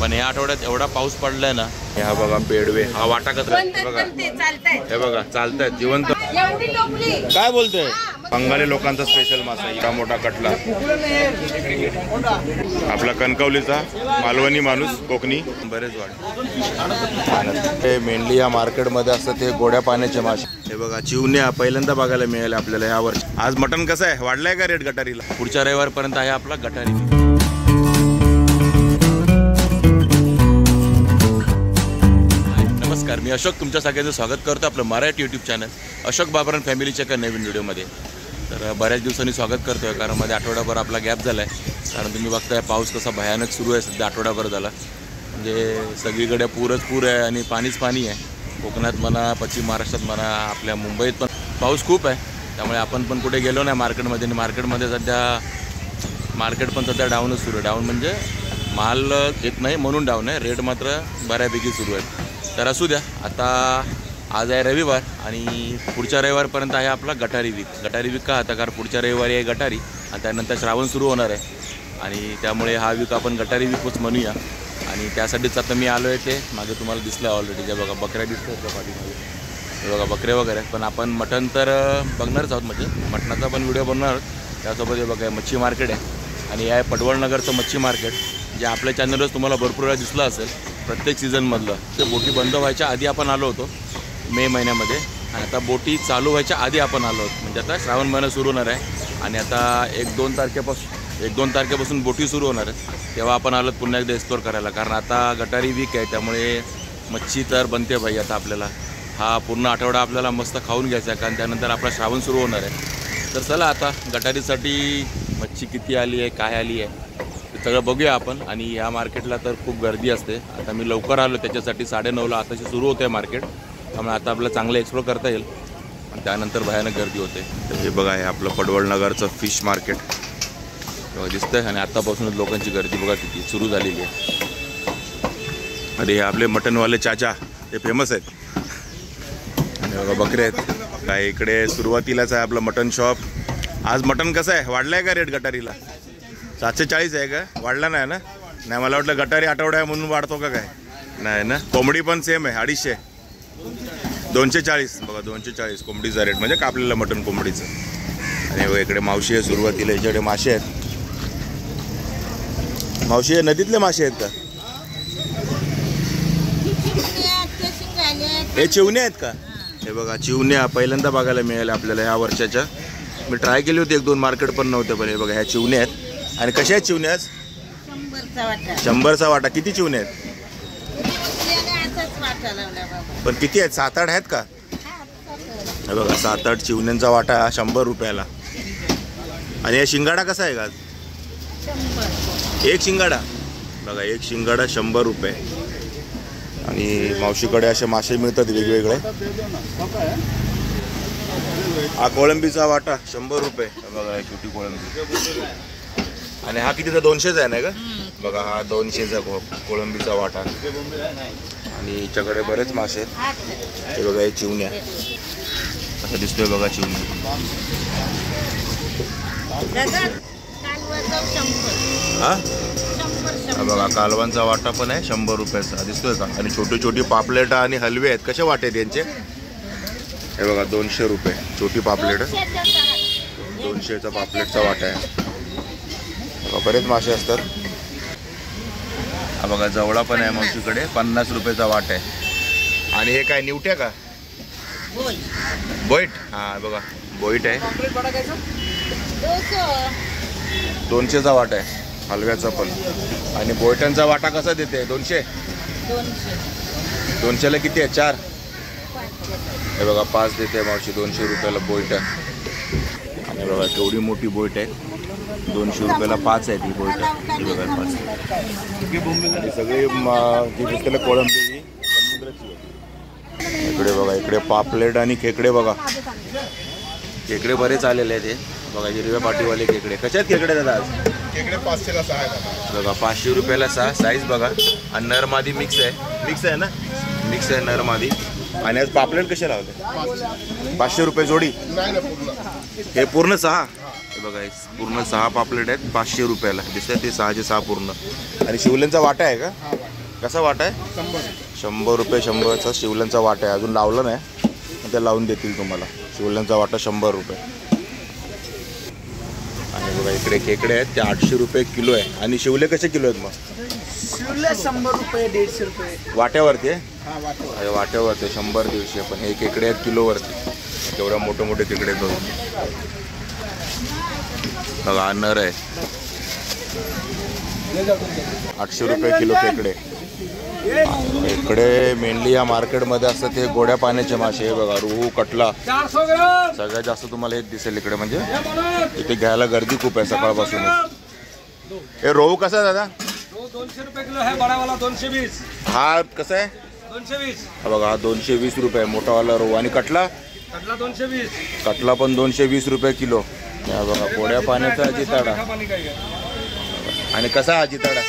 पण या आठवड्यात एवढा पाऊस पडलाय ना, हा बघा पेडवे, हा वाटा कचरा बघा, हे बघा चालतायत जिवंत। काय बोलतोय? बंगाली लोकांचा स्पेशल मासा, इतका मोठा कटला, आपला कणकवलीचा मालवणी माणूस कोकणी बरेच वाट। हे मेनली या मार्केटमध्ये असतं ते गोड्या पाण्याचे मासे। हे बघा चिवण्या पहिल्यांदा बघायला मिळाले आपल्याला या वर्षी। आज मटण कसं आहे, वाढलाय का रेट गटारीला? पुढच्या रविवारपर्यंत आहे आपला गटारी। नमस्कार, मी अशोक, तुमच्या सगळ्यांचं स्वागत करतो आपलं मराठी यूट्यूब चॅनल अशोक बाबरन फॅमिलीच्या एका नवीन व्हिडिओमध्ये। तर बऱ्याच दिवसांनी स्वागत करतोय, कारण मध्ये आठवड्याभर आपला गॅप झाला आहे। कारण तुम्ही बघताय पाऊस कसा भयानक सुरू आहे सध्या, आठवड्याभर झाला म्हणजे सगळीकडे पूरच पूर आहे आणि पाणीच पाणी आहे। कोकणात म्हणा, पश्चिम महाराष्ट्रात म्हणा, आपल्या मुंबईत पण पाऊस खूप आहे। त्यामुळे आपण पण कुठे गेलो नाही मार्केटमध्ये, आणि मार्केटमध्ये सध्या मार्केट पण सध्या डाऊनच सुरू आहे। डाऊन म्हणजे माल येत नाही म्हणून डाऊन आहे, रेट मात्र बऱ्यापैकी सुरू आहे। तर असू द्या, आता आज आहे रविवार आणि पुढच्या रविवारपर्यंत आहे आपला गटारी वीक। गटारी वीक का आता, कारण पुढच्या रविवारी आहे गटारी आणि त्यानंतर श्रावण सुरू होणार आहे आणि त्यामुळे हा वीक आपण गटारी वीकच म्हणूया। आणि त्यासाठीच आता मी आलो आहे, ते मागे तुम्हाला दिसलं ऑलरेडी, जे बघा बकऱ्या दिसतात त्या पाठीमागे, हे बघा बकरे वगैरे। पण आपण मटण तर बघणारच आहोत, म्हणजे मटणाचा पण व्हिडिओ बनवणार आहोत। त्यासोबत हे बघा मच्छी मार्केट आहे आणि हे आहे पडवळनगरचं मच्छी मार्केट, जे आपल्या चॅनलवर तुम्हाला भरपूर वेळा दिसलं असेल प्रत्येक सीझनमधलं। ते बोटी बंद व्हायच्या आधी आपण आलो होतो मे महिन्यामध्ये, आणि आता बोटी चालू व्हायच्या आधी आपण आलो होतो। म्हणजे आता श्रावण महिना सुरू होणार आहे आणि आता 1-2 तारखेपासून बोटी सुरू होणार आहेत, तेव्हा आपण आलो पुन्हा एकदा एक्सप्लोर करायला। कारण आता गटारी वीक आहे, त्यामुळे मच्छी तर बनते भाई। आता आपल्याला हा पूर्ण आठवडा आपल्याला मस्त खाऊन घ्यायचा आहे, कारण त्यानंतर आपला श्रावण सुरू होणार आहे। तर चला आता गटारीसाठी मच्छी किती आली आहे, काय आली आहे ते सगळं बघूया आपण। आणि या मार्केटला तर खूप गर्दी असते। आता मी लवकर आलो त्याच्यासाठी, 9:30ला आताशी सुरू होते मार्केट, त्यामुळे आता आपल्याला चांगलं एक्सप्लोर करता येईल आणि त्यानंतर भयानक गर्दी होते। तर हे बघा, हे आपलं पडवळनगरचं फिश मार्केट दिसतंय आणि आत्तापासूनच लोकांची गर्दी बघा किती सुरू झालेली आहे। अरे हे आपले मटनवाले चाचा, ते फेमस आहेत आणि बघा बकरे आहेत काय इकडे। सुरुवातीलाच आहे आपलं मटन शॉप। आज मटन कसं आहे, वाढलाय का रेट गटारीला? 740 आहे का? वाढला नाही ना? नाही, मला वाटलं गटारी आठवडा आहे म्हणून वाढतो का काय? नाही ना। कोंबडी पण सेम आहे, 250, 240 बघा, 240 कोंबडीचा रेट, म्हणजे कापलेलं मटण कोंबडीचं। आणि बघा इकडे मावशी आहे सुरुवातीला, याच्याकडे मासे आहेत। मावशी, नदीतले मासे आहेत का? हे चिवणे आहेत का? हे बघा चिवण्या पहिल्यांदा बघायला मिळाल्या आपल्याला ह्या वर्षाच्या। मी ट्राय केली होती 1-2 मार्केट पण नव्हते, पण हे बघा ह्या चिवण्या आहेत। आणि कशा आहेत चिवण्या आज? 100चा वाटा। किती चिवण्या आहेत? पण किती आहेत? 7-8 आहेत का? हे बघा 7-8 चिवण्यांचा वाटा 100 रुपयाला। आणि हे शिंगाडा कसा आहे का? 1 शिंगाडा बघा, 1 शिंगाडा 100 रुपये। आणि मावशीकडे असे मासे मिळतात वेगवेगळे। हा कोळंबीचा वाटा 100 रुपये बघा, छोटी कोळंबी। आणि हा कितीचा? 200चा आहे ना का? बघा हा 200चा कोळंबीचा वाटा। आणि हिच्याकडे बरेच मासे आहेत, हे बघा हे चिवण्या असं दिसतोय बघा चिवण्या। हा बघा कालवांचा वाटा पण आहे 100 रुपयाचा, दिसतोय का? आणि छोटी छोटी पापलेट आणि हलवे आहेत, कसे वाटे आहेत यांचे? हे बघा 200 रुपये छोटी पापलेट, 200चा पापलेटचा वाटा आहे। बरेच मासे असतात। हा बघा जवळा पण आहे मावशीकडे, 50 रुपयाचा वाटा आहे। आणि हे काय निवट्या का? बोईट, हा बघा बोईट आहे, 200चा वाटा आहे हलव्याचा पण। आणि बोईटांचा वाटा कसा देते? 200, 200ला किती आहे? 4। हे बघा 5 देते मावशी 200 रुपयाला बोईट। आणि बघा केवढी मोठी बोईट आहे, 200 रुपयाला 5 आहे ती बोईट। ही बघा 5। आणि सगळे जी दिसतेला कोळंबी ही समुद्राची आहे। इकडे बघा, इकडे पापलेट आणि खेकडे बघा, खेकडे बरेच आलेले आहेत। हे बघा हिरव्या पाटीवाले खेकडे, कशा आहेत खेकडे दादा आज? खेकडे 500ला 6 आहे बघा, 500 रुपयाला 6 साईज बघा। आणि नर मादी मिक्स आहे, मिक्स आहे ना, मिक्स आहे नर मादी। आणि आज पापलेट कसे लावले? 500 रुपये जोडी। हे पूर्ण 6, हे बघा पूर्ण 6 पापलेट आहेत 500 रुपयाला, दिसतात ते 6चे 6 पूर्ण। आणि शिवल्यांचा वाटा आहे का? कसा वाटा आहे? 100 रुपये 100चा शिवल्यांचा वाटा आहे. अजून लावलं नाही, ते लावून देतील तुम्हाला. शिवल्यांचा वाटा 100 रुपये. आणि बघा इकडे खेकडे आहेत, ते 800 रुपये किलो आहे. आणि शिवले कसे किलो आहेत मग? शिवले 100 रुपये 150 रुपये वाट्यावरती आहे. वाट्यावरती 100 150. पण हे खेकडे आहेत किलोवरती. तेवढ्या मोठे मोठे खेकडे आहेत बघा. बघा नर आहे. 800 रुपये किलो खेकडे. इकडे मेनली या मार्केटमध्ये असतात ते गोड्या पाण्याचे मासे. हे बघा रुहू, कटला सगळ्यात जास्त तुम्हाला हेच दिसेल इकडे. म्हणजे इथे घ्यायला गर्दी खूप आहे सकाळपासून. हे रोहू कसा आहे दादा? 200 रुपये किलो है, बड़ा वाला 220. हा कसा आहे? 220. हा बघा हा 220 रुपये मोठावाला रोहू. आणि कटला? कटला 220. कटला पण 220 रुपये किलो. हा बघा गोड्या पाण्याचा जिताडा. आणि कसा हा जिताडा?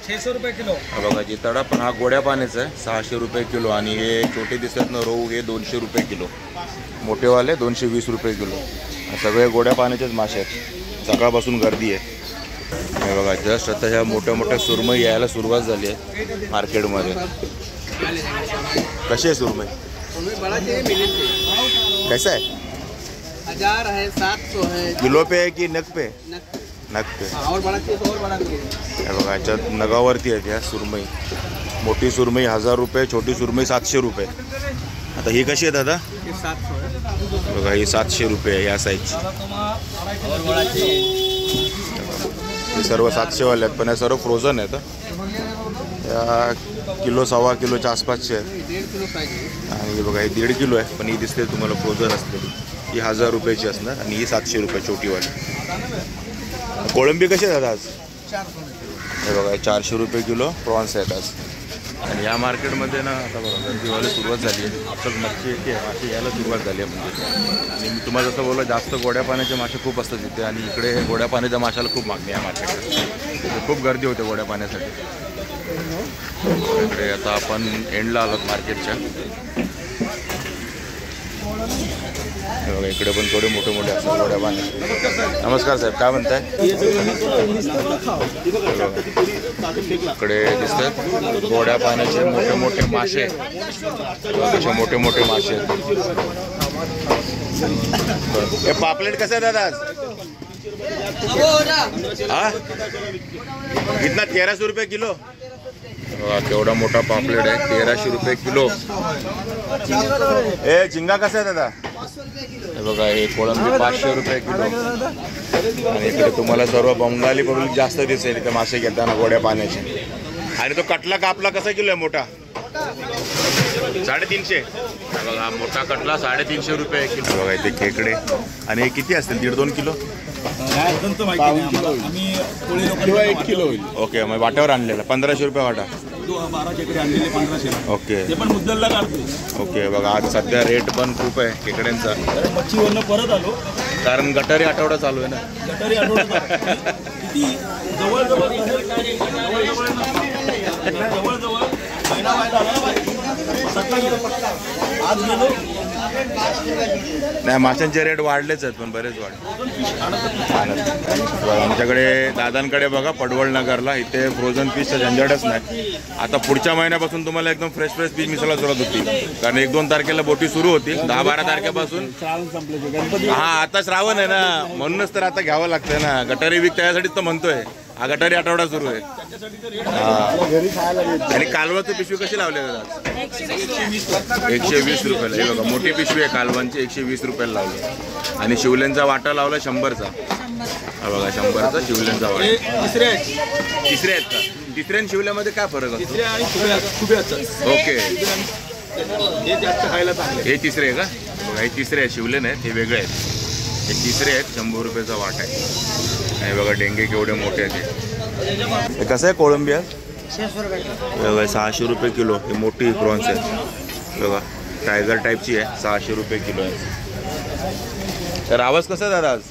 600 रुपये किलो. हा बघा जिताडा पण हा गोड्या पाण्याचा आहे, 600 रुपये किलो. आणि हे छोटे दिसतात ना रोहू, हे 200 रुपये किलो. मोठेवाले 220 रुपये किलो. सगळे गोड्या पाण्याचेच मासे आहेत. सकाळपासून गर्दी आहे. हे बघा जस्ट आता ह्या मोठ्या मोठ्या सुरमई यायला सुरुवात झाली आहे मार्केटमध्ये. कशी आहे सुरमई? कैसा आहे? 1000 है, 700 है. किलो पे आहे की नग पे? नग पे. और बड़ा चाहिए और बड़ा चाहिए. हे बघा याच्यात नगावरती आहेत ह्या सुरमई. मोठी सुरमई 1000 रुपये, छोटी सुरमई 700 रुपये. आता ही कशी आहे दादा? 700 है. बघा ही 700 रुपये आहे या साईजची. और बड़ा चाहिए. हे सर्व 700 वाले आहेत, पण हे सर्व फ्रोझन आहेत. या किलो 1.25 किलोच्या आसपासचे आहेत. 1.5 किलो पाहिजे. आणि हे बघा हे 1.5 किलो आहे, पण ही दिसते तुम्हाला फ्रोझन असलेली. ही 1000 रुपयाची असणार आणि ही 700 रुपये छोटीवाली. कोळंबी कशी आहे दादा आज? 400. हे बघा 400 रुपये किलो प्रॉन्स आहेत आज. आणि या मार्केटमध्ये ना आता बघा गर्दी व्हायला सुरुवात झाली आहे. असं मच्छी येते, मासे यायला सुरुवात झाली आहे म्हणजे. आणि मी तुम्हाला जसं बोललो जास्त गोड्या पाण्याचे मासे खूप असतात तिथे. आणि इकडे गोड्या पाण्याच्या माशाला खूप मागणी आहे मार्केटमध्ये. खूप गर्दी होते गोड्या पाण्यासाठी. इकडे आता आपण एंडला आलोत मार्केटच्या. हे बघा इकडे पण थोडे मोठे मोठे असतात गोड्या पाण्याचे. नमस्कार साहेब, काय म्हणताय? इकडे दिसतात गोड्या पाण्याचे मोठे मोठे मासे. असे मोठे मोठे मासे आहेत. हे पापलेट कसं आहे दादा आज? हा कितना? 1300 रुपये किलो. केवढा मोठा पापलेट आहे, 1300 रुपये किलो. ए झिंगा कसा आहे दादा? हे बघा हे कोळंबी 500 रुपये किलो. आणि इकडे तुम्हाला सर्व बंगाली पब्लिक जास्त दिसेल इथे मासे घेताना गोड्या पाण्याचे. आणि तो कटला कापला कसा किलो आहे मोठा? 350. बघा मोठा कटला 350 रुपये किलो. बघा इथे खेकडे. आणि हे किती असतील? 1.5-2 किलो? किंवा 1 किलो होईल. ओके, मग वाट्यावर आणलेला 1500 रुपये वाटा. 12 खेकडे आणलेले 1500. ओके, ते पण मुद्दलला काढतो. ओके. बघा आज सध्या रेट पण खूप आहे खेकड्यांचा. मच्छीवरनं परत आलो कारण गटारी आठवडा चालू आहे ना. गटारी आठवडा किती जवळजवळ महिना व्हायला आज गेलो. नाही माशांचे रेट वाढलेच आहेत, पण बरेच वाढले. आमच्याकडे दादांकडे बघा पडवळ नगरला इथे फ्रोझन फिशचं झंझटच नाही. आता पुढच्या महिन्यापासून तुम्हाला एकदम फ्रेश फ्रेश फिश मिसायला सुरुवात होती. कारण 1-2 तारखेला बोटी सुरू होतील. 10-12 तारखेपासून. हा आता श्रावण आहे ना, म्हणूनच तर आता घ्यावं लागतंय ना. गटारी वीक त्यासाठीच तर म्हणतोय. हा गटारी आठवडा सुरू आहे. आणि कालवाची पिशवी कशी लावली जातात? 120 रुपयाला. हे बघा मोठी पिशवी आहे कालवांची, 120 रुपयाला लावली. आणि शिवल्यांचा वाटा लावला 100चा. हा बघा 100चा शिवल्यांचा वाटा. तिसरे आहेत का? तिसऱ्या आणि शिवल्यामध्ये काय फरक असतो? ओके, हे तिसरे आहे का? बघा हे तिसरे आहेत, शिवले नाहीत, हे वेगळे आहेत. हे तिसरे आहेत. 100 रुपयाचा वाटा आहे. हे बघा डेंगे केवढे मोठे आहेत. हे कसं आहे कोळंबी आहे? 600 रुपये किलो. ही मोठी प्रॉन्स आहे बघा, टायगर टाईपची आहे. 600 रुपये किलो आहे. तर रावस कसं आहे दादा आज?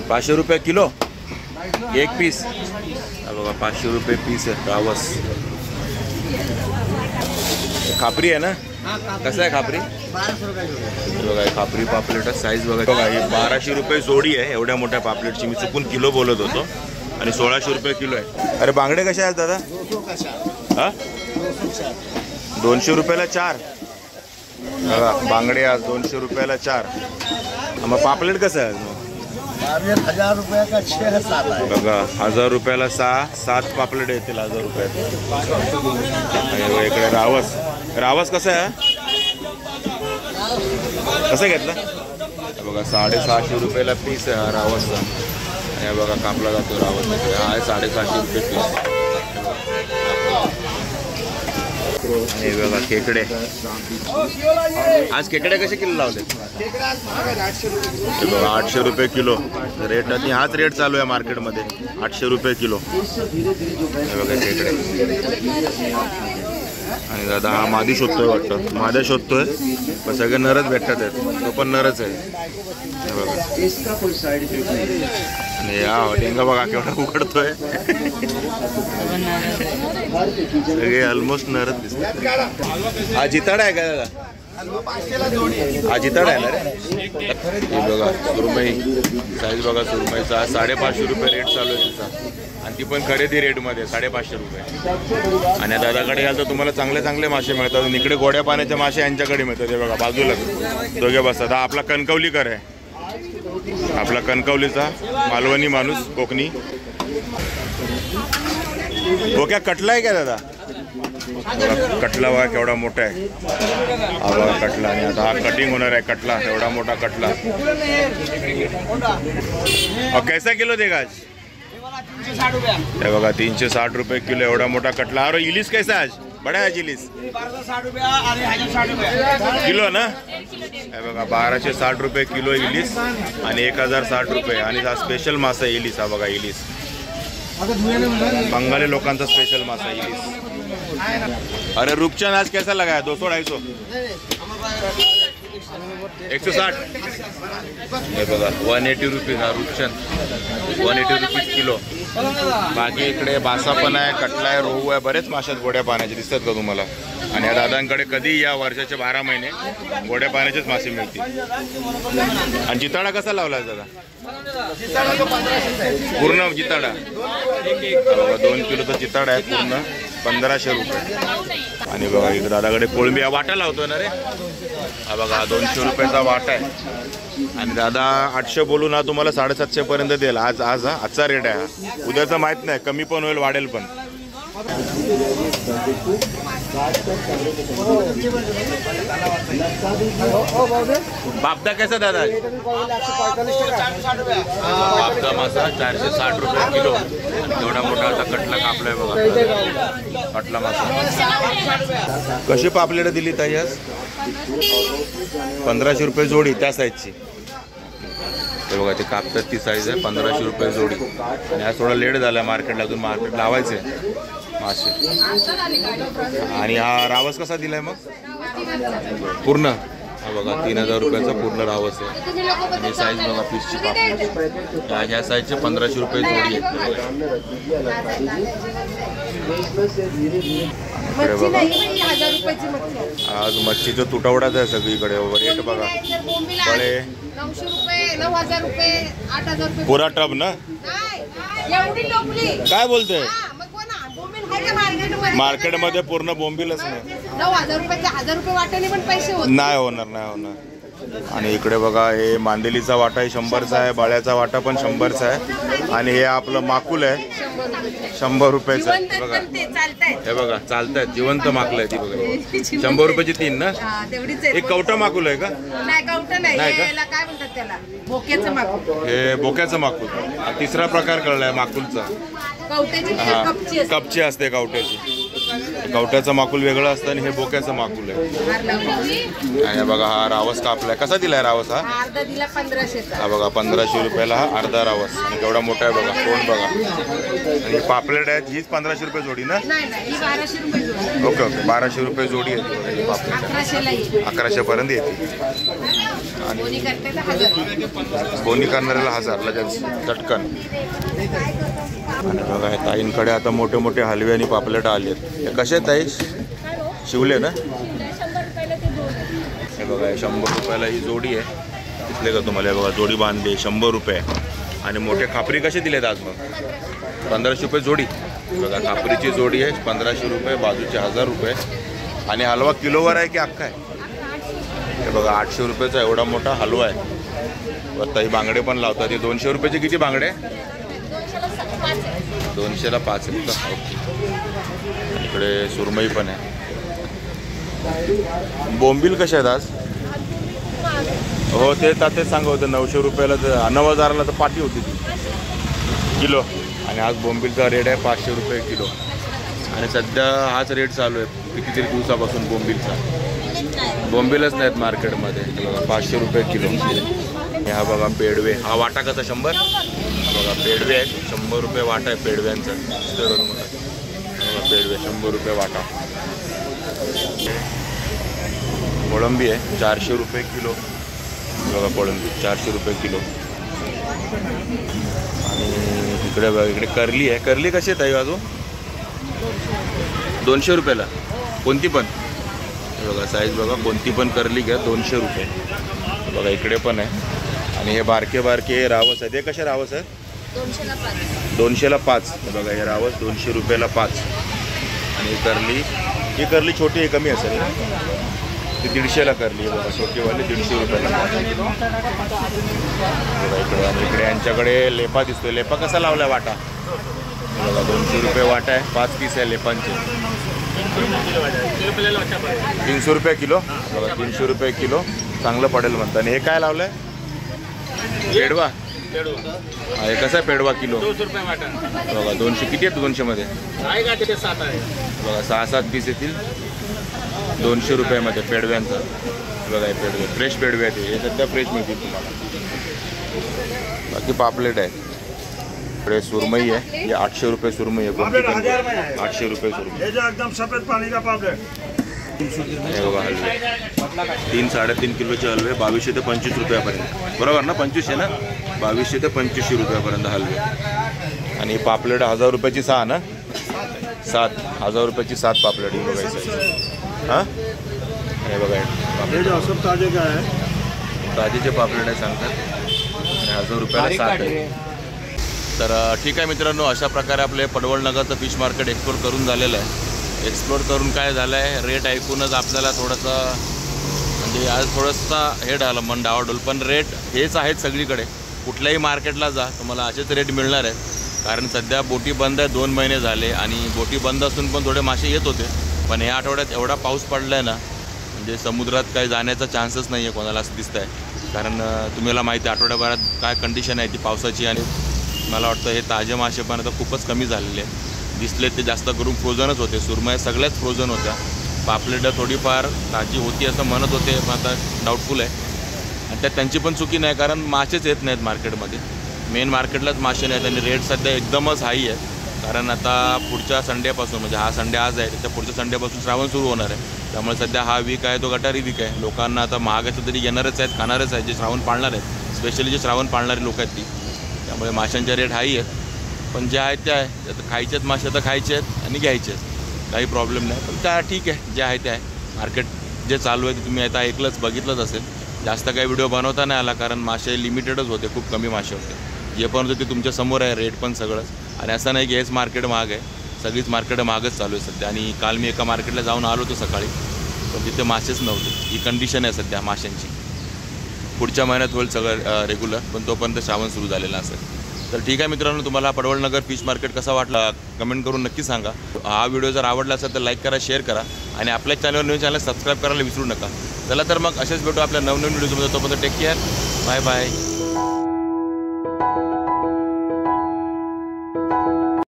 500 रुपये किलो 1 पीस. बघा 500 रुपये पीस आहे रावस. खापरी आहे ना? कसं आहे खापरी? 1200 रुपये. बघा खापरी पापलेट साईज बघा. बघा ही 1200 रुपये जोडी आहे एवढ्या मोठ्या पापलेटची. मी चुकून किलो बोलत होतो. आणि 1600 रुपये किलो आहे. अरे बांगडे कसे आहेत दादा? 200 का 4. हा 200 रुपयाला 4. बघा बांगडे आज 200 रुपयाला 4. मग पापलेट कसं आहे मग? 1000 रुपये का 6 है 7 है. बघा 1000 रुपयाला 7 पापलेट येतील 1000 रुपयात. आणि इकडे रावस कसं आहे? कसं घेतलं? बघा 650 रुपयाला पीस आहे हा रावसचा. आणि बघा कापला जातो रावस. हा आहे 650 रुपये पीस. आणि बघा खेकडे आज खेकडे कसे किलो लावले? बघा 800 रुपये किलो रेट. आणि हाच रेट चालू आहे मार्केटमध्ये 800 रुपये किलो. बघा खेकडे. आणि दादा हा मादी शोधतोय वाटतं. माद्या शोधतोय पण सगळे नरच भेटतात आहेत. तो पण नरच आहे. बघा आणि हा डेंगा बघा केवढा उघडतोय. सगळे ऑलमोस्ट नरच दिसतात. हा जिताडा आहे का दादा? हा जिताडा आहे ना रे. हे बघा सुरमई साईज बघा सुरमईचा 550 रुपये रेट चालू आहे तिचा. आणि ती पण खरेदी रेटमध्ये 550 रुपये. आणि दादाकडे गेलं तर तुम्हाला चांगले मासे मिळतात. आणि इकडे गोड्या पाण्याचे मासे यांच्याकडे मिळतात. हे बघा बाजूला दोघे बसतात. हा आपला कणकवलीकर आहे. आपला कणकवलीचा मालवणी माणूस कोकणी. बोक्या कटला आहे का दादा? कटला बघा केवढा मोठा आहे. हा बघा कटला. आणि आता हा कटिंग होणार आहे कटला. एवढा मोठा कटला. और कैसा किलो देगा आज? हे बघा 360 रुपये किलो एवढा मोठा कटला. और इलिस कैसा आज? बड़ा है इलिस किलो ना. हे बघा 1260 रुपये किलो इलिस आणि 1060 रुपये. आणि हा स्पेशल मासा आहे इलिस. हा बघा इलिस बंगाली लोकांचा स्पेशल मासा इलिस. अरे रूपचंद आज कैसा लगा है? 200-250 160. हे बघा 180 रुपीज हा रूपचंद. 180 rupees kilo. बाकी इकडे बासा पण आहे, कटला आहे, रोहू आहे. बरेच माशात गोड्या पाण्याचे दिसतात का तुम्हाला? आणि या दादांकडे कधी या वर्षाचे 12 महिने गोड्या पाण्याचेच मासे मिळतील. आणि जिताडा कसा लावला दादा? पूर्ण जिताडा बघा 2 किलोचा जिताडा आहे पूर्ण 1500 रुपये. आणि बघा इकडे दादाकडे कोळंबी वाटा लावतो ना रे. हा बघा 200 रुपयाचा वाटा आहे. आणि दादा 800 बोलून हा तुम्हाला 750 पर्यंत देईल. आजचा रेट आहे हा. उद्याचा माहित नाही, कमी पण होईल वाढेल पण. बापदा कैसा दादा? बापदा मासा 460 रुपये किलो. एवढा मोठा असा कटला कापलाय बघा. कटला मासा कशी पापलेट दिली ताई आज? 1500 रुपये जोडी त्या साईजची. ते बघा ते कापतात ती साईज आहे. 1500 रुपये जोडी. आणि आज थोडा लेट झाला मार्केटला. अजून मार्केट लावायचे मासे. आणि हा रावस कसा दिलाय मग? पूर्ण हा बघा 3000 रुपयाचा पूर्ण रावस आहे. आणि साईज बघा पीसची पापलेट. ह्या साईजचे 1500 रुपये जोडी आहेत. आज मच्छीचं तुटवडाच आहे सगळीकडे. रेट बघा बळे 900 रुपये 9000 रुपये 8000 रुपये पुरा टब ना. एवढी टोपली काय बोलतोय? मग कोणा बोंबील आहे का मार्केटमध्ये? मार्केटमध्ये पूर्ण बोंबीलच नाही. 9000 रुपये 1000 रुपये वाट्याने पण पैसे होत नाही होणार. आणि इकडे बघा हे मांदेलीचा वाटा आहे 100चा आहे. बाळ्याचा वाटा पण 100चा आहे. आणि हे आपलं माकुल आहे 100 रुपयाचं आहे. बघा हे बघा चालतायत जिवंत माकुल आहे ती बघा. 100 रुपयाची 3 ना. तेवढीच एक कवटा माकुल आहे का? नाही कवटं नाही. नाही का? याला काय म्हणतात त्याला? बोक्याचं माकूल. हे बोक्याचं माकुल. तिसरा प्रकार कळलाय माकुलचा. कवट्याची हा कपची असते. कपची असते कवट्याची. कवट्याचं माकुल वेगळं असतं आणि हे बोक्याचं माकुल आहे. हार लावली. आणि बघा हा रावस कापलाय. कसा दिलाय रावस हा? अर्धा दिला 1500चा. हा बघा 1500 रुपयाला हा अर्धा रावस. केवढा मोठा आहे बघा. तोंड बघा. आणि पापलेट आहेत हीच 1500 रुपये जोडी ना. नाही ही 1200 रुपये जोडी. ओके 1200 रुपये जोडी आहे पापलेट. 1100ला येईल. 1100 पर्यंत येते. आणि कोणी करते तर 1000. कोणी करणाऱ्याला 1000 लगेच चटकन. आणि बघा हे ताईंकडे आता मोठे मोठे हलवे आणि पापलेट आले आहेत. हे कसे आहेत ताई? शिवले ना. हे बघा 100 रुपयाला ही जोडी आहे. दिसले का तुम्हाला? हे बघा जोडी बांधली 100 रुपये. आणि मोठे खापरी कसे दिलेत आज मग? 1500 रुपये जोडी. बघा खापरीची जोडी आहे 1500 रुपये, बाजूचे 1000 रुपये. आणि हलवा किलोवर आहे की अख्खा आहे? हे बघा 800 रुपयाचा एवढा मोठा हलवा आहे. व ताई बांगडे पण लावतात. हे 200 रुपयाचे किती बांगडे? 200ला 5 आहेत का? ओके. इकडे सुरमई पण आहे. बोंबील कसे आहेत आज? हो ते ताते सांगत होतं 900 रुपयाला, तर 9000ला तर पाटी होती ती किलो. आणि आज बोंबीलचा रेट आहे 500 रुपये किलो. आणि सध्या हाच रेट चालू आहे कितीतरी दिवसापासून बोंबीलचा. बोंबीलच नाहीत मार्केटमध्ये. बघा 500 रुपये किलो. हा बघा पेडवे. हा वाटा कसा 100? बघा पेडवे आहेत 100 रुपये वाटा आहे पेडव्यांचा. बघा पेडवे 100 रुपये वाटा. कोळंबी आहे 400 रुपये किलो. बघा कोळंबी 400 रुपये किलो. आणि इकडे बघा इकडे करली आहे. करली कशी आहे ताई बाजू? 200 रुपयाला. कोणती पण? बघा साईज बघा, कोणती पण करली घ्या 200 रुपये. बघा इकडे पण आहे. आणि हे बारके बारके रावस आहेत. हे कसे रावस आहेत? 200ला 5. बघा हे रावस 200 रुपयाला 5. आणि करली, ही करली छोटी आहे, कमी असेल ना? ती 150ला करली आहे. बघा छोटीवाली 150 रुपयाला. बघा इकडे. आणि इकडे यांच्याकडे लेपा दिसतोय. लेपा कसा लावला वाटा? बघा 200 रुपये वाटा आहे. 5 पीस आहे लेपांचे. 300 रुपये किलो. बघा 300 रुपये किलो चांगलं पडेल म्हणतात. आणि हे काय लावलं आहे? पेडवा. हे कसं आहे पेडवा किलो? 200 रुपये वाटा. बघा 200 किती आहेत 200मध्ये? आहे का तिथे 7 आहे. बघा 6-7 पीस येतील 200 रुपयामध्ये पेडव्यांचा. बघा हे पेडवे फ्रेश पेडवे आहेत. हे सध्या फ्रेश मिळतील तुम्हाला. बाकी पापलेट आहे. इकडे सुरमई आहे. हे 800 रुपये सुरमई आहे. कोणती पण 800 रुपये सुरमई. एकदम सफेद पाणी का पापलेट. हे बघा हलवे 3-3.5 किलोचे हलवे 2200 ते 25 रुपयापर्यंत. बरोबर ना? 2500 ना? 2200 ते 2500 रुपयापर्यंत हलवे. आणि पापलेट 1000 रुपयाची 6 ना? 7 1000 रुपयाची 7 पापलेट. ही बघायचं. हां हे बघा पापलेट सब ताजे का आहे. ताजेचे पापलेट आहे सांगतात. 1000 रुपयाला 7 आहे. तर ठीक आहे मित्रांनो, अशा प्रकारे आपले पडवळनगरचं फिश मार्केट एक्सप्लोर करून झालेलं आहे. एक्सप्लोर करून काय झालं आहे, रेट ऐकूनच आपल्याला थोडंसं म्हणजे आज थोडंसं हे झालं मन डावाडोल. पण रेट हेच आहेत सगळीकडे. कुठल्याही मार्केटला जा तुम्हाला असेच रेट मिळणार आहेत. कारण सध्या बोटी बंद आहे 2 महिने झाले. आणि बोटी बंद असून पण थोडे मासे येत होते. पण या आठवड्यात एवढा पाऊस पडला आहे ना, म्हणजे समुद्रात काही जाण्याचा चान्सच नाही आहे कोणाला असं दिसतं आहे. कारण तुम्हाला माहिती आहे आठवड्याभरात काय कंडिशन आहे ती पावसाची. आणि मला वाटतं हे ताजे मासे पण आता खूपच कमी झालेले आहेत. दिसले ते जास्त करून फ्रोझनच होते. सुरमया सगळ्याच फ्रोझन होत्या. पापलेट थोडीफार ताजी होती असं म्हणत होते, पण आता डाऊटफुल आहे. आणि त्यात त्यांची पण चुकी नाही, कारण मासेच येत नाहीत मार्केटमध्ये. मेन मार्केटलाच मासे नाहीत. आणि रेट सध्या एकदमच हाई आहे. कारण आता पुढच्या संडेपासून म्हणजे हा संडे आज आहे, त्याच्या पुढच्या संडेपासून श्रावण सुरू होणार आहे. त्यामुळे सध्या हा वीक आहे तो गटारी वीक आहे. लोकांना आता महागाचं तरी येणारच आहेत, खाणारच आहेत जे श्रावण पाळणार आहेत. स्पेशली जे श्रावण पाळणारे लोक आहेत ती. त्यामुळे माशांचे रेट हाई आहेत. पण जे आहेत ते आहे. आता खायचे आहेत मासे तर खायचे आहेत आणि घ्यायचे आहेत. काही प्रॉब्लेम नाही. पण त्या ठीक आहे जे आहे ते आहे. मार्केट जे चालू आहे ते तुम्ही आता ऐकलंच बघितलंच असेल. जास्त काही व्हिडिओ बनवता नाही आला, कारण मासे लिमिटेडच होते. खूप कमी मासे होते. जे पण होते ते तुमच्या समोर आहे रेट पण सगळंच. आणि असं नाही की हेच मार्केट महाग आहे. सगळीच मार्केट महागच चालू आहे सध्या. आणि काल मी एका मार्केटला जाऊन आलो होतो सकाळी, पण तिथे मासेच नव्हते. ही कंडिशन आहे सध्या माशांची. पुढच्या महिन्यात होईल सगळं रेग्युलर, पण तोपर्यंत श्रावण सुरू झालेला असेल. तर ठीक आहे मित्रांनो, तुम्हाला पडवळनगर फिश मार्केट कसा वाटला कमेंट करून नक्की सांगा. हा व्हिडिओ जर आवडला असेल तर लाईक करा, शेअर करा. आणि आपल्या चॅनलवर न्यू चॅनल सबस्क्राईब करायला विसरू नका. चला तर मग असेच भेटू आपल्या नवनवीन व्हिडिओमध्ये. तोपर्यंत टेक केअर. Bye bye.